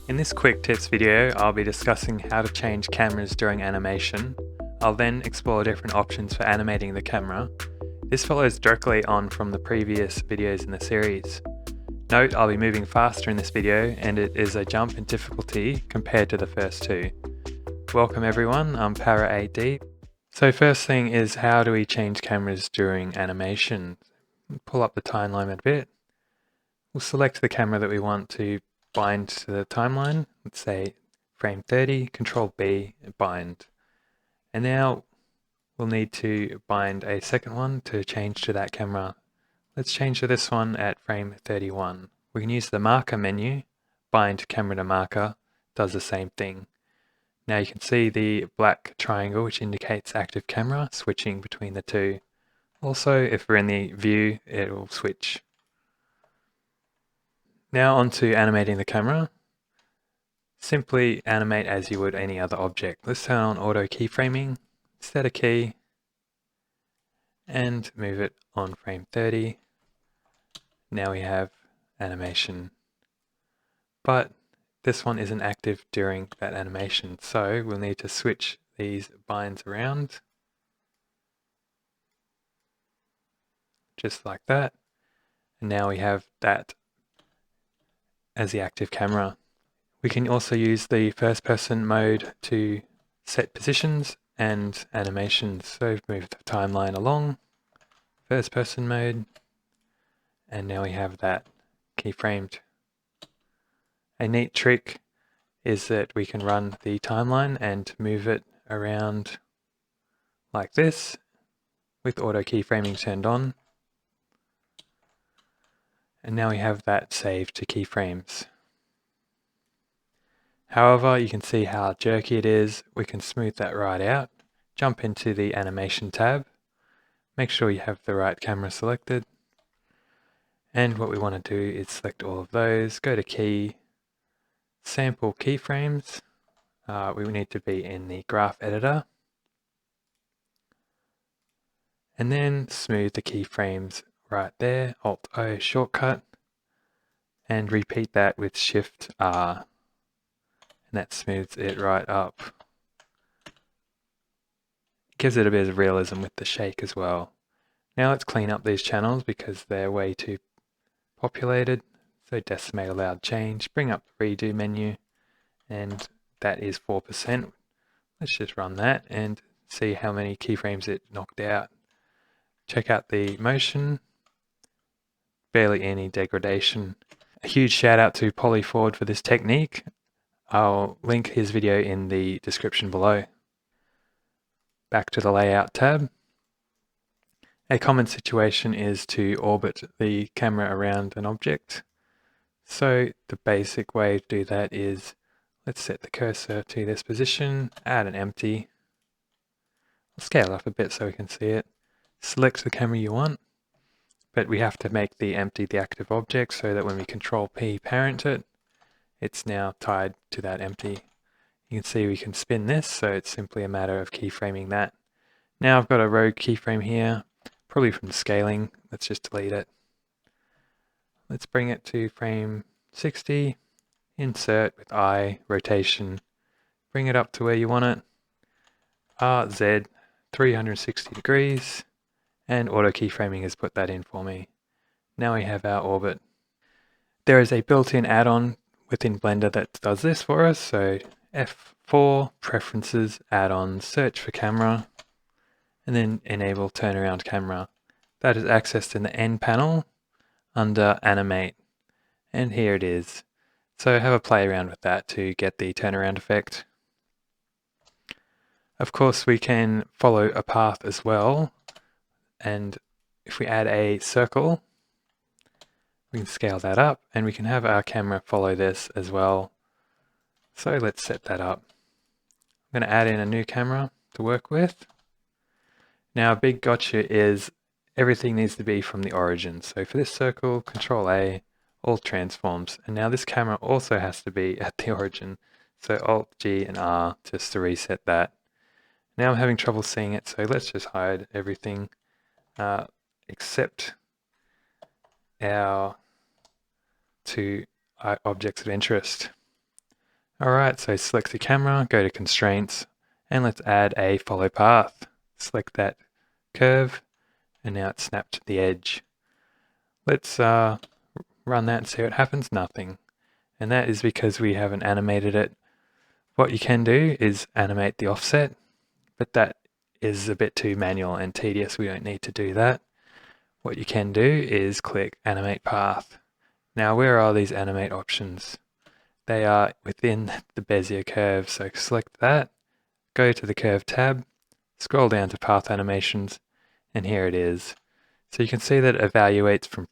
In this quick tips video, I'll be discussing how to change cameras during animation. I'll then explore different options for animating the camera. This follows directly on from the previous videos in the series. Note I'll be moving faster in this video and it is a jump in difficulty compared to the first two. Welcome everyone, I'm ParaAD. So first thing is, how do we change cameras during animation? Pull up the timeline a bit. We'll select the camera that we want to bind to the timeline. Let's say frame 30, Control B, bind. And now we'll need to bind a second one to change to that camera. Let's change to this one at frame 31. We can use the marker menu, bind camera to marker, does the same thing. Now you can see the black triangle which indicates active camera switching between the two. Also, if we're in the view, it will switch. Now on to animating the camera. Simply animate as you would any other object. Let's turn on auto keyframing, set a key, and move it on frame 30. Now we have animation. But this one isn't active during that animation, so we'll need to switch these binds around. Just like that. And now we have that as the active camera. We can also use the first person mode to set positions and animations. So move the timeline along, first person mode, and now we have that keyframed. A neat trick is that we can run the timeline and move it around like this with auto keyframing turned on. And now we have that saved to keyframes. However, you can see how jerky it is. We can smooth that right out. Jump into the animation tab. Make sure you have the right camera selected. And what we want to do is select all of those. Go to key, sample keyframes. We need to be in the graph editor. And then smooth the keyframes right there. Alt-O shortcut. And repeat that with Shift-R. And that smooths it right up. Gives it a bit of realism with the shake as well. Now let's clean up these channels because they're way too populated. So decimate allowed change, bring up the redo menu, and that is 4%. Let's just run that and see how many keyframes it knocked out. Check out the motion, barely any degradation. A huge shout out to Polyford for this technique. I'll link his video in the description below. Back to the layout tab. A common situation is to orbit the camera around an object. So the basic way to do that is, let's set the cursor to this position, add an empty. I'll scale up a bit so we can see it. Select the camera you want, but we have to make the empty the active object so that when we Control P parent it, it's now tied to that empty. You can see we can spin this, so it's simply a matter of keyframing that. Now I've got a rogue keyframe here, probably from scaling. Let's just delete it. Let's bring it to frame 60, insert with I, rotation, bring it up to where you want it, RZ, 360 degrees, and auto keyframing has put that in for me. Now we have our orbit. There is a built-in add-on within Blender that does this for us, so F4, Preferences, Add-ons, search for camera, and then enable turnaround camera. That is accessed in the N panel under Animate, and here it is. So have a play around with that to get the turnaround effect. Of course, we can follow a path as well, and if we add a circle, we can scale that up, and we can have our camera follow this as well. So let's set that up. I'm going to add in a new camera to work with. Now a big gotcha is everything needs to be from the origin. So for this circle, Control A, all transforms. And now this camera also has to be at the origin. So Alt G and R just to reset that. Now I'm having trouble seeing it, so let's just hide everything except our two objects of interest. Alright, so select the camera, go to constraints, and let's add a follow path. Select that curve, and now it's snapped to the edge. Let's run that and see what happens. Nothing. And that is because we haven't animated it. What you can do is animate the offset, but that is a bit too manual and tedious. We don't need to do that. What you can do is click Animate Path. Now, where are these animate options? They are within the Bezier curve, so select that, go to the Curve tab, scroll down to Path Animations, and here it is. So you can see that it evaluates from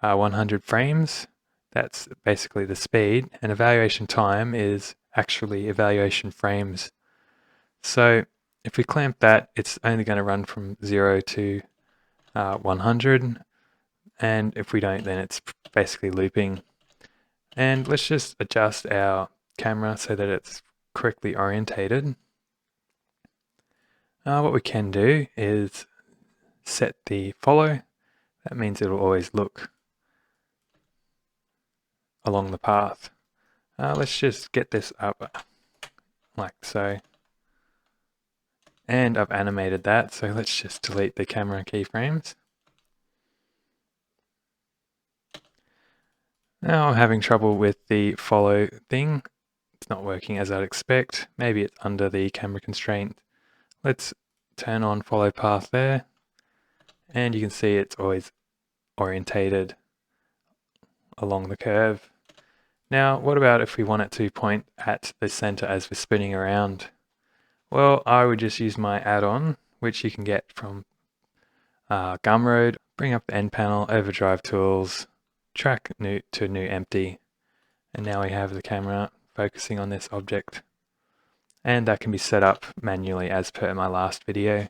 100 frames. That's basically the speed, and evaluation time is actually evaluation frames. So if we clamp that, it's only going to run from 0 to 100, and if we don't, then it's basically looping. And let's just adjust our camera so that it's correctly orientated. What we can do is set the follow. That means it'll always look along the path. Let's just get this up like so. And I've animated that, so let's just delete the camera keyframes. Now I'm having trouble with the follow thing. It's not working as I'd expect. Maybe it's under the camera constraint. Let's turn on follow path there. And you can see it's always orientated along the curve. Now, what about if we want it to point at the center as we're spinning around? Well, I would just use my add-on, which you can get from Gumroad. Bring up the end panel, overdrive tools, track new to new empty, and now we have the camera focusing on this object. And that can be set up manually as per my last video.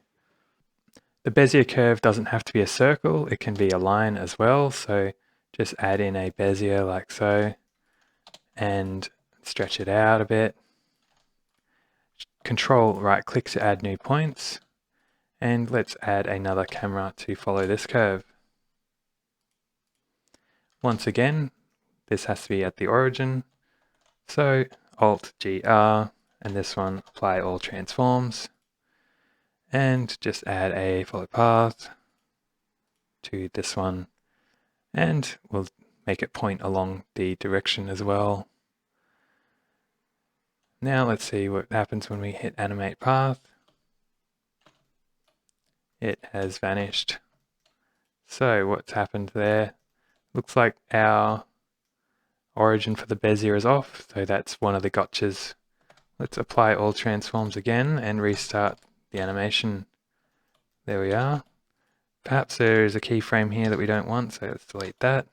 The Bezier curve doesn't have to be a circle, it can be a line as well, so just add in a Bezier like so, and stretch it out a bit. Control right click to add new points, and let's add another camera to follow this curve. Once again, this has to be at the origin, so Alt-GR, and this one apply all transforms, and just add a follow path to this one, and we'll make it point along the direction as well. Now let's see what happens when we hit animate path. It has vanished. So what's happened there? Looks like our origin for the Bezier is off, so that's one of the gotchas. Let's apply all transforms again and restart the animation. There we are. Perhaps there is a keyframe here that we don't want, so let's delete that.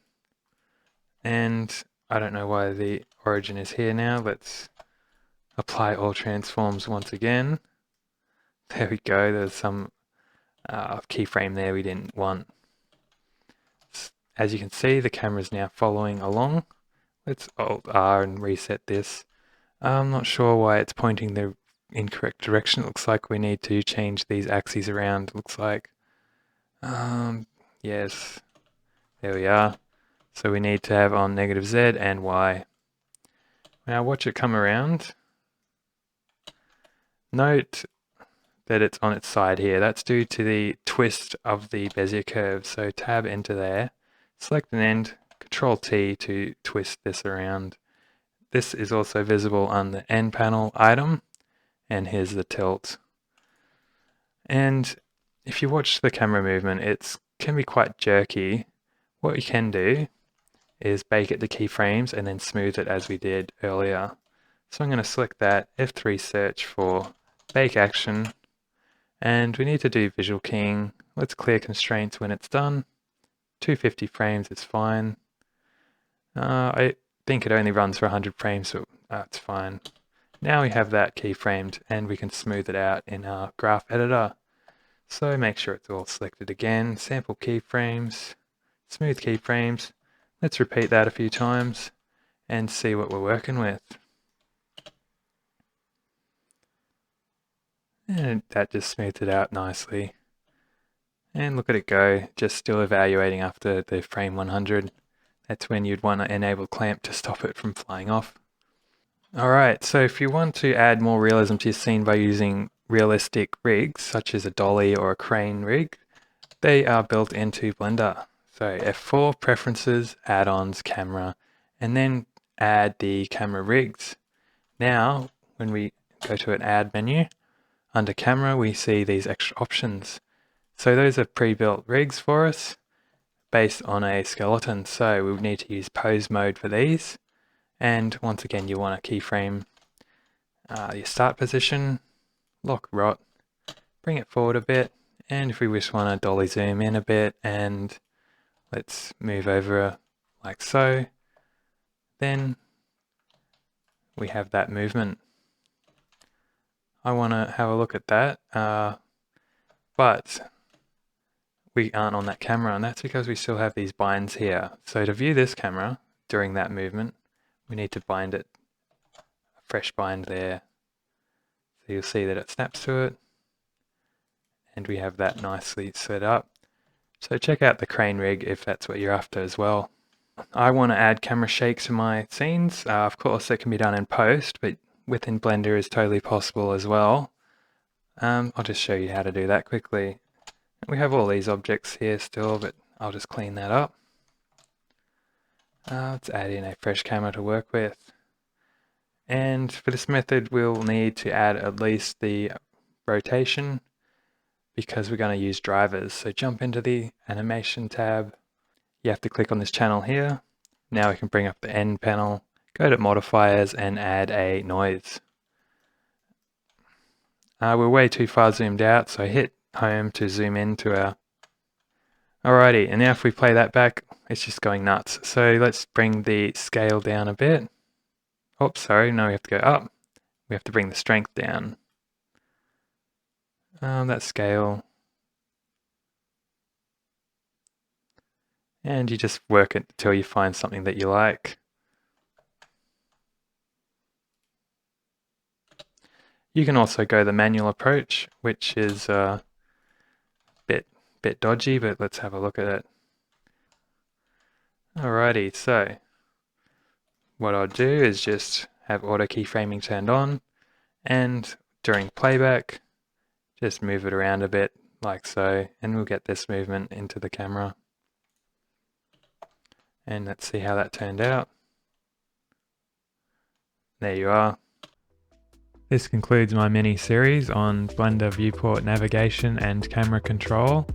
And I don't know why the origin is here now. Let's apply all transforms once again. There we go, there's some keyframe there we didn't want. As you can see, the camera is now following along. Let's Alt-R and reset this. I'm not sure why it's pointing the incorrect direction. It looks like we need to change these axes around. It looks like, yes, there we are. So we need to have on negative Z and Y. Now watch it come around. Note that it's on its side here. That's due to the twist of the Bezier curve. So tab enter there, select an end, Control T to twist this around. This is also visible on the end panel item, and here's the tilt. And if you watch the camera movement, it can be quite jerky. What you can do is bake it to keyframes and then smooth it as we did earlier. So I'm going to select that, F3 search for bake action, and we need to do visual keying. Let's clear constraints when it's done. 250 frames is fine. I think it only runs for 100 frames, so that's fine. Now we have that keyframed and we can smooth it out in our graph editor. So make sure it's all selected again, sample keyframes, smooth keyframes. Let's repeat that a few times and see what we're working with. And that just smoothed it out nicely. And look at it go, just still evaluating after the frame 100. That's when you'd want to enable clamp to stop it from flying off. Alright, so if you want to add more realism to your scene by using realistic rigs, such as a dolly or a crane rig, they are built into Blender. So F4, Preferences, Add-ons, Camera, and then add the camera rigs. Now, when we go to an Add menu, under Camera we see these extra options. So those are pre-built rigs for us based on a skeleton. So we would need to use Pose Mode for these. And once again, you want to keyframe your start position, lock rot, bring it forward a bit, and if we just want to dolly zoom in a bit, and let's move over like so, then we have that movement. I want to have a look at that, but we aren't on that camera, and that's because we still have these binds here. So to view this camera during that movement, we need to bind it, a fresh bind there. So you'll see that it snaps to it, and we have that nicely set up. So check out the crane rig if that's what you're after as well. I want to add camera shake to my scenes. Of course, that can be done in post, but within Blender is totally possible as well. I'll just show you how to do that quickly. We have all these objects here still, but I'll just clean that up. Let's add in a fresh camera to work with. And for this method, we'll need to add at least the rotation because we're going to use drivers. So jump into the animation tab. You have to click on this channel here. Now we can bring up the end panel, go to modifiers and add a noise. We're way too far zoomed out, so hit home to zoom into our... Alrighty, and now if we play that back, it's just going nuts. So let's bring the scale down a bit. Oops, sorry, no, we have to go up. We have to bring the strength down. That scale. And you just work it until you find something that you like. You can also go the manual approach, which is a bit dodgy, but let's have a look at it. Alrighty, so what I'll do is just have auto keyframing turned on, and during playback, just move it around a bit like so, and we'll get this movement into the camera. And let's see how that turned out. There you are. This concludes my mini series on Blender viewport navigation and camera control.